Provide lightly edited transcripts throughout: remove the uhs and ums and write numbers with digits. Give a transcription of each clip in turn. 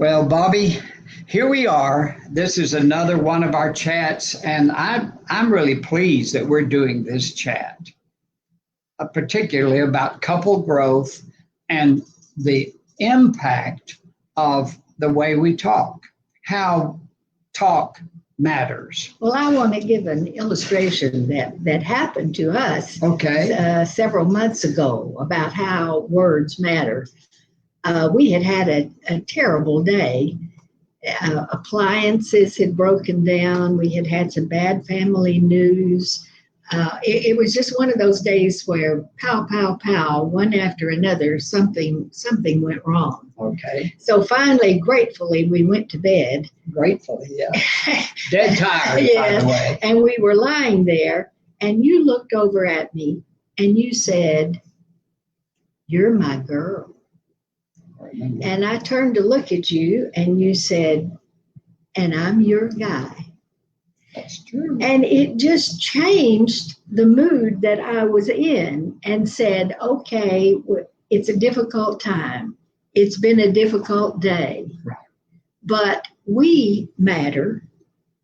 Well, Bobby, here we are. This is another one of our chats, and I'm really pleased that we're doing this chat, particularly about couple growth and the impact of the way we talk, how talk matters. Well, I want to give an illustration that happened to us several months ago about how words matter. We had a terrible day. Appliances had broken down. We had some bad family news. It was just one of those days where pow, pow, pow, one after another, something went wrong. Okay. So finally, gratefully, we went to bed. Gratefully, yeah. Dead tired, yeah. By the way. And we were lying there, and you looked over at me, and you said, "You're my girl." And I turned to look at you, and you said, "And I'm your guy." That's true. And it just changed the mood that I was in and said, okay, it's a difficult time. It's been a difficult day. Right. But we matter.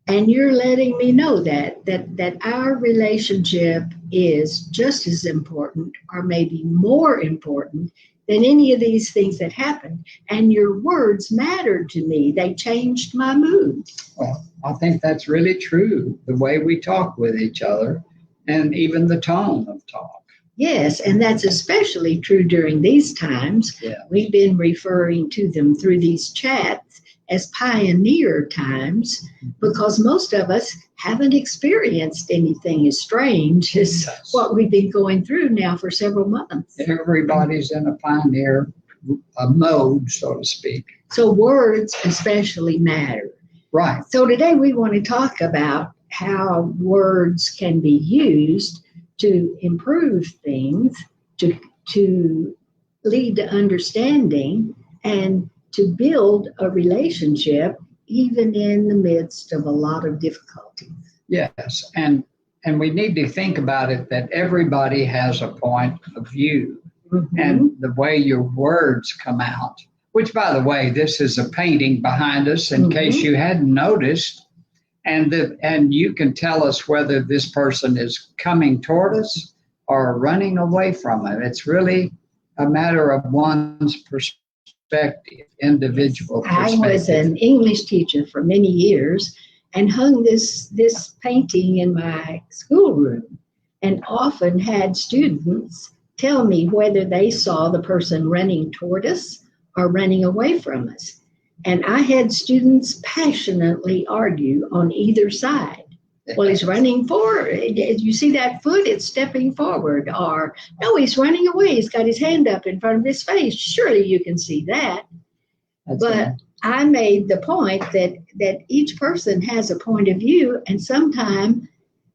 And you're letting me know that our relationship is just as important or maybe more important than any of these things that happened. And your words mattered to me. They changed my mood. Well, I think that's really true, the way we talk with each other and even the tone of talk. Yes, and that's especially true during these times. Yeah. We've been referring to them through these chats as pioneer times because most of us haven't experienced anything as strange as what we've been going through now for several months. Everybody's in a pioneer mode, so to speak. So words especially matter. Right. So today we want to talk about how words can be used to improve things, to lead to understanding, and to build a relationship even in the midst of a lot of difficulties. Yes, and we need to think about it that everybody has a point of view, and the way your words come out, which, by the way, this is a painting behind us in case you hadn't noticed, and you can tell us whether this person is coming toward us or running away from it. It's really a matter of one's perspective, individual perspective. I was an English teacher for many years and hung this painting in my schoolroom and often had students tell me whether they saw the person running toward us or running away from us. And I had students passionately argue on either side. Well, he's running forward. You see that foot? It's stepping forward. Or, no, he's running away. He's got his hand up in front of his face. Surely you can see that. But I made the point that each person has a point of view, and sometimes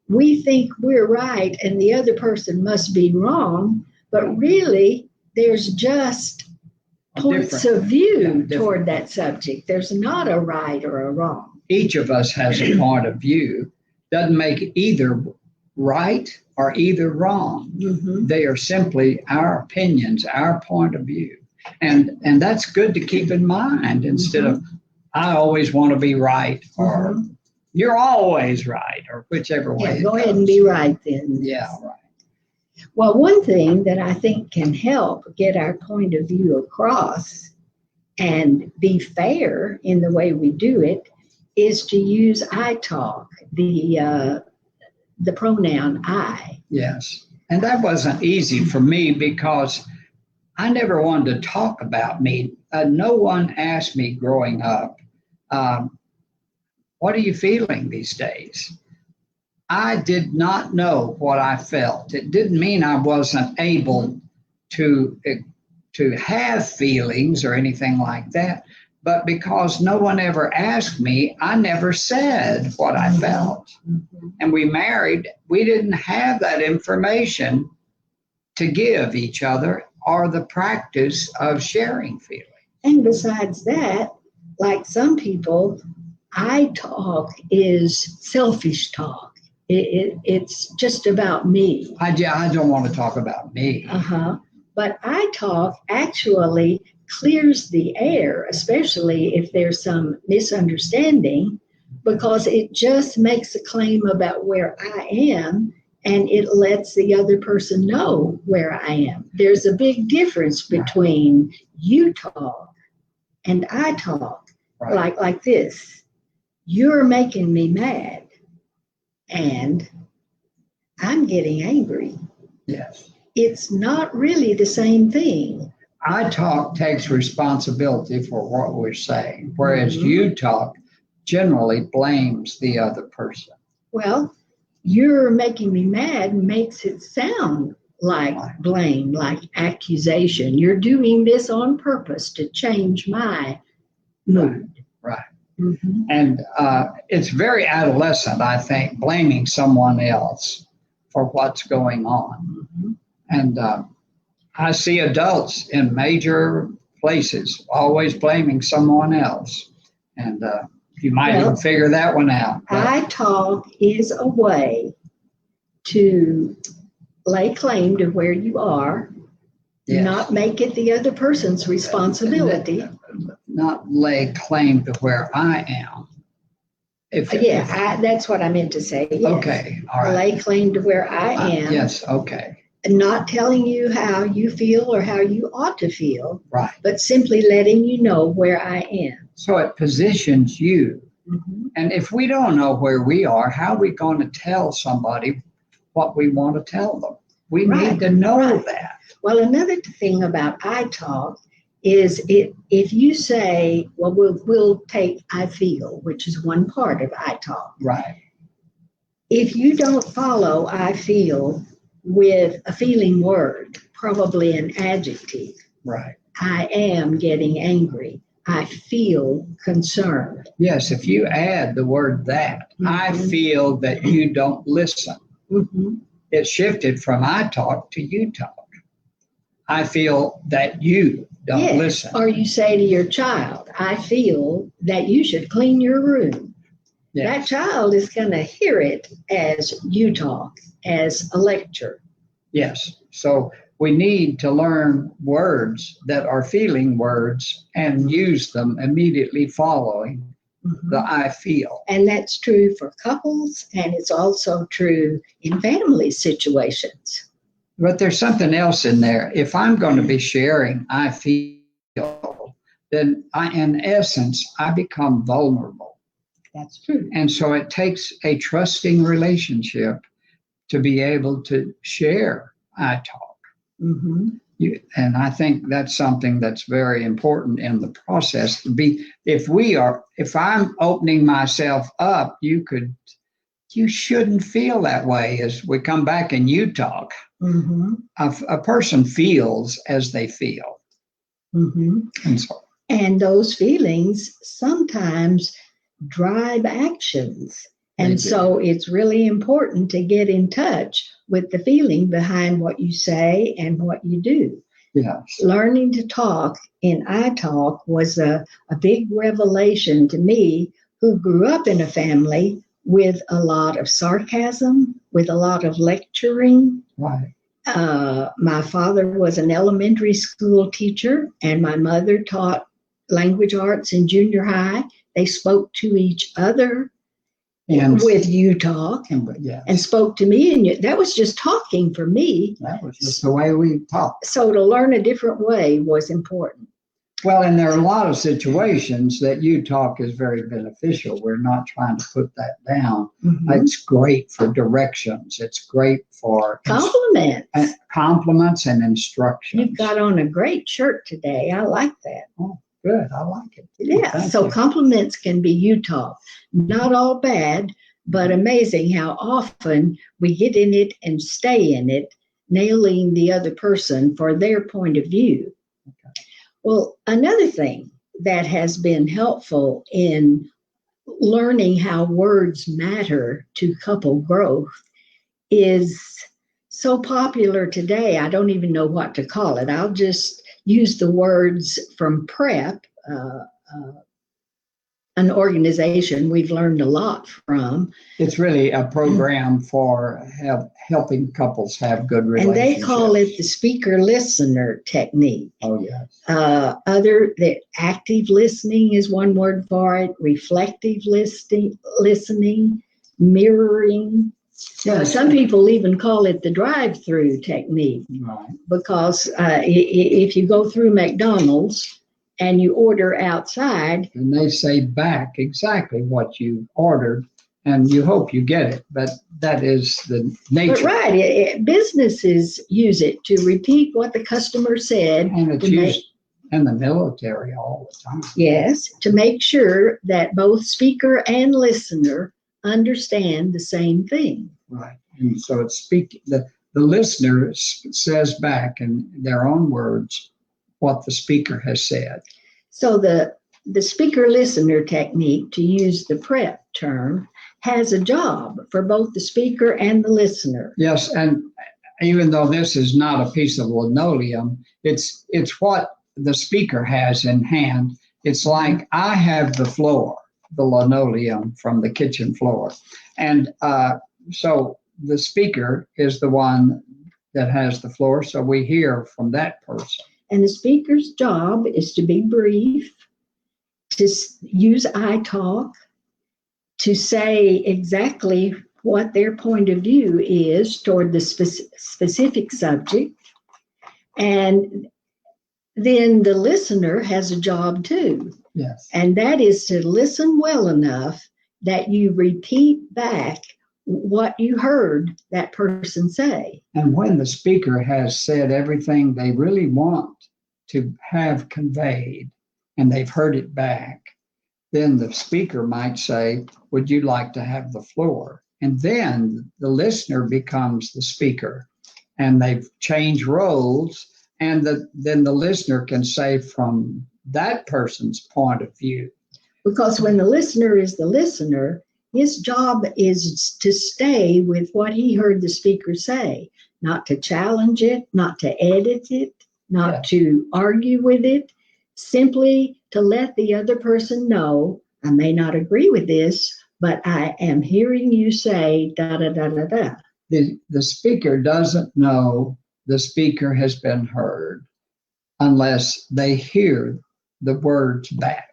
we think we're right and the other person must be wrong, but really there's just points of view toward that subject. There's not a right or a wrong. Each of us has a point of view. Doesn't make either right or either wrong. They are simply our opinions, our point of view. And that's good to keep in mind instead of, I always want to be right, or you're always right, or whichever way. Yeah, go ahead and be right then. Yeah, right. Well, one thing that I think can help get our point of view across and be fair in the way we do it is to use I talk, the pronoun I. Yes, and that wasn't easy for me because I never wanted to talk about me. No one asked me growing up, what are you feeling these days? I did not know what I felt. It didn't mean I wasn't able to have feelings or anything like that. But because no one ever asked me, I never said what I felt. And we married, we didn't have that information to give each other or the practice of sharing feelings. And besides that, like some people, I talk is selfish talk. It's just about me. I don't want to talk about me. But I talk actually clears the air, especially if there's some misunderstanding, because it just makes a claim about where I am and it lets the other person know where I am. There's a big difference between you talk and I talk, like this. You're making me mad and I'm getting angry. Yes. It's not really the same thing. I talk takes responsibility for what we're saying, whereas you talk generally blames the other person. Well, you're making me mad makes it sound like blame, like accusation. You're doing this on purpose to change my mood. Right. Mm-hmm. And it's very adolescent, I think, blaming someone else for what's going on. Mm-hmm. And I see adults in major places always blaming someone else. And you might even figure that one out. I talk is a way to lay claim to where you are, not make it the other person's responsibility. Not lay claim to where I am. That's what I meant to say. Yes. Okay, all right. Lay claim to where I am. Yes, okay. Not telling you how you feel or how you ought to feel, right? But simply letting you know where I am. So it positions you. Mm-hmm. And if we don't know where we are, how are we going to tell somebody what we want to tell them? We need to know that. Well, another thing about I talk is if you say, well, we'll take I feel, which is one part of I talk. Right. If you don't follow I feel with a feeling word, probably an adjective. Right. I am getting angry. I feel concerned. Yes, if you add the word that, I feel that you don't listen. Mm-hmm. It shifted from I talk to you talk. I feel that you don't listen. Or you say to your child, I feel that you should clean your room. Yes. That child is going to hear it as you talk, as a lecture. Yes. So we need to learn words that are feeling words and use them immediately following the I feel. And that's true for couples, and it's also true in family situations. But there's something else in there. If I'm going to be sharing I feel, then in essence, I become vulnerable. That's true. And so it takes a trusting relationship to be able to share I talk. Mm-hmm. And I think that's something that's very important in the process. If I'm opening myself up, you shouldn't feel that way as we come back and you talk. Mm-hmm. A person feels as they feel. Mm-hmm. And those feelings sometimes drive actions. And so it's really important to get in touch with the feeling behind what you say and what you do. Yes. Learning to talk in I talk was a big revelation to me, who grew up in a family with a lot of sarcasm, with a lot of lecturing. Right. My father was an elementary school teacher, and my mother taught language arts in junior high. They spoke to each other with you talk, and spoke to me, and that was just talking for me. That was just the way we talk. So to learn a different way was important. Well, and there are a lot of situations that you talk is very beneficial. We're not trying to put that down. Mm-hmm. It's great for directions. It's great for compliments and instructions. You've got on a great shirt today. I like that. Oh, good. I like it. Yeah. So compliments can be you talk. Not all bad, but amazing how often we get in it and stay in it, nailing the other person for their point of view. Okay. Well, another thing that has been helpful in learning how words matter to couple growth is so popular today, I don't even know what to call it. I'll just use the words from prep, an organization we've learned a lot from. It's really a program for helping couples have good relationships. And they call it the speaker listener technique. Oh, yes. The active listening is one word for it, reflective listening, mirroring. Yes. Some people even call it the drive-through technique. Right. Because if you go through McDonald's and you order outside, and they say back exactly what you ordered, and you hope you get it, but that is the nature. But right, businesses use it to repeat what the customer said. And it's used in the military all the time. Yes, to make sure that both speaker and listener understand the same thing. Right. And so it's the listener says back in their own words what the speaker has said. So the speaker listener technique, to use the prep term, has a job for both the speaker and the listener. Yes, and even though this is not a piece of linoleum, it's what the speaker has in hand. It's like I have the floor, the linoleum from the kitchen floor. And so the speaker is the one that has the floor, so we hear from that person. And the speaker's job is to be brief, to use I talk, to say exactly what their point of view is toward the specific subject. And then the listener has a job too. Yes. And that is to listen well enough that you repeat back what you heard that person say. And when the speaker has said everything they really want to have conveyed, and they've heard it back, then the speaker might say, would you like to have the floor? And then the listener becomes the speaker, and they've changed roles, and then the listener can say from that person's point of view. Because when the listener is the listener, his job is to stay with what he heard the speaker say, not to challenge it, not to edit it, not to argue with it, simply to let the other person know, I may not agree with this, but I am hearing you say da da da da da. The speaker doesn't know the speaker has been heard unless they hear the words back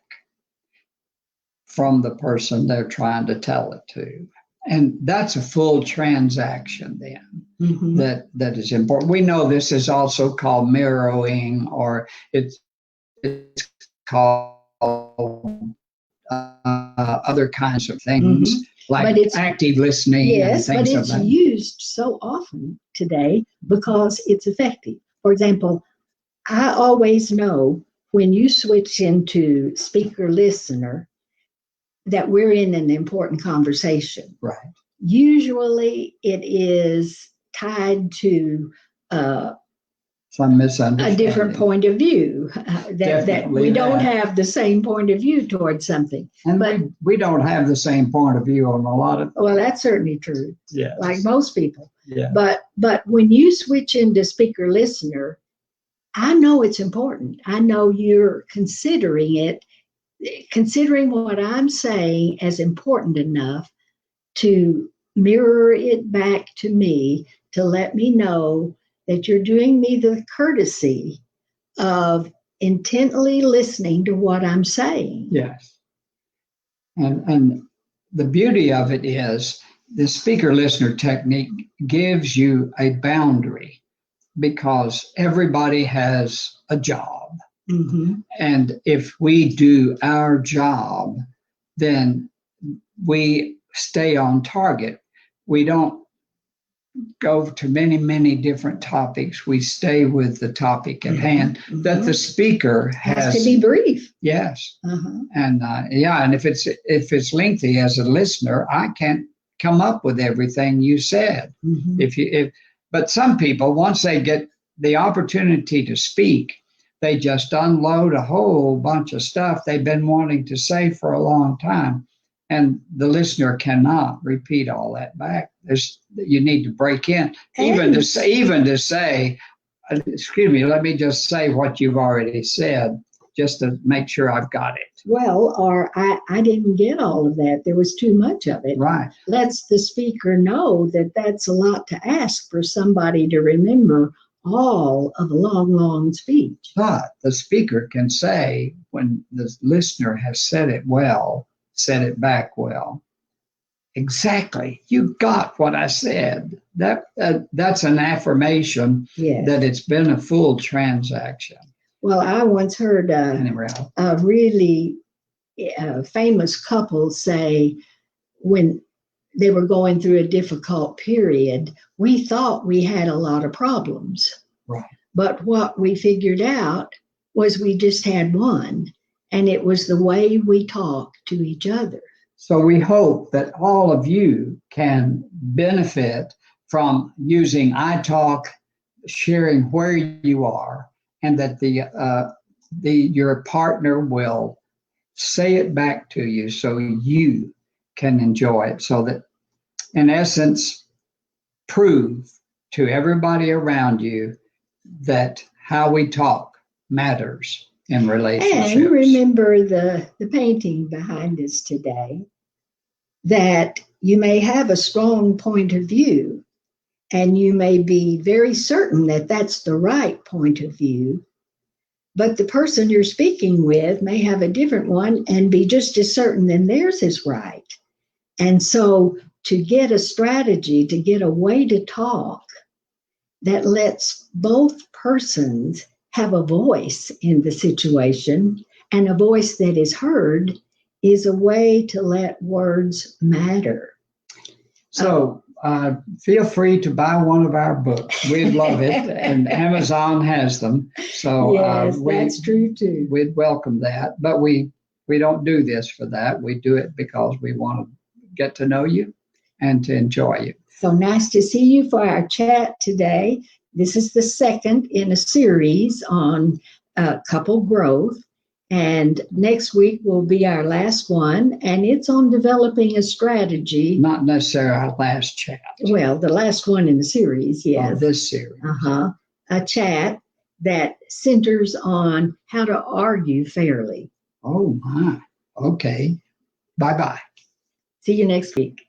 from the person they're trying to tell it to. And that's a full transaction then. Mm-hmm. That is important. We know this is also called mirroring, or it's called other kinds of things, mm-hmm. like active listening. Yes, and things but it's of that. used so often today because it's effective. For example, I always know when you switch into speaker listener that we're in an important conversation. Right. Usually it is tied to some misunderstanding, a different point of view, that we don't have the same point of view towards something. And but we don't have the same point of view on a lot of. Well, that's certainly true. Yes. Like most people. Yeah. But when you switch into speaker listener, I know it's important. I know you're considering what I'm saying as important enough to mirror it back to me, to let me know that you're doing me the courtesy of intently listening to what I'm saying. Yes. And the beauty of it is the speaker listener technique gives you a boundary because everybody has a job. Mm-hmm. And if we do our job, then we stay on target. We don't go to many, many different topics. We stay with the topic at hand, mm-hmm. that the speaker has to be brief. Yes. Uh-huh. And and if it's lengthy as a listener, I can't come up with everything you said. Mm-hmm. But some people, once they get the opportunity to speak, they just unload a whole bunch of stuff they've been wanting to say for a long time. And the listener cannot repeat all that back. You need to break in, even to say, excuse me, let me just say what you've already said. just to make sure I've got it. Well, or I didn't get all of that. There was too much of it. Right. Lets the speaker know that that's a lot to ask for somebody to remember all of a long, long speech. But the speaker can say, when the listener has said it well, said it back well, exactly, you got what I said. That's an affirmation Yes. that it's been a full transaction. Well, I once heard a really famous couple say, when they were going through a difficult period, we thought we had a lot of problems. Right. But what we figured out was we just had one, and it was the way we talk to each other. So we hope that all of you can benefit from using iTalk, sharing where you are, and that your partner will say it back to you so you can enjoy it. So that, in essence, prove to everybody around you that how we talk matters in relationships. And remember the painting behind us today, that you may have a strong point of view, and you may be very certain that that's the right point of view, but the person you're speaking with may have a different one and be just as certain that theirs is right. And so to get a strategy, to get a way to talk that lets both persons have a voice in the situation, and a voice that is heard, is a way to let words matter. So feel free to buy one of our books. We'd love it. And Amazon has them. So yes, that's true too. We'd welcome that. But we don't do this for that. We do it because we want to get to know you and to enjoy you. So nice to see you for our chat today. This is the second in a series on couple growth. And next week will be our last one, and it's on developing a strategy. Not necessarily our last chat. Well, the last one in the series, yes. Oh, this series. A chat that centers on how to argue fairly. Oh, my. Okay. Bye-bye. See you next week.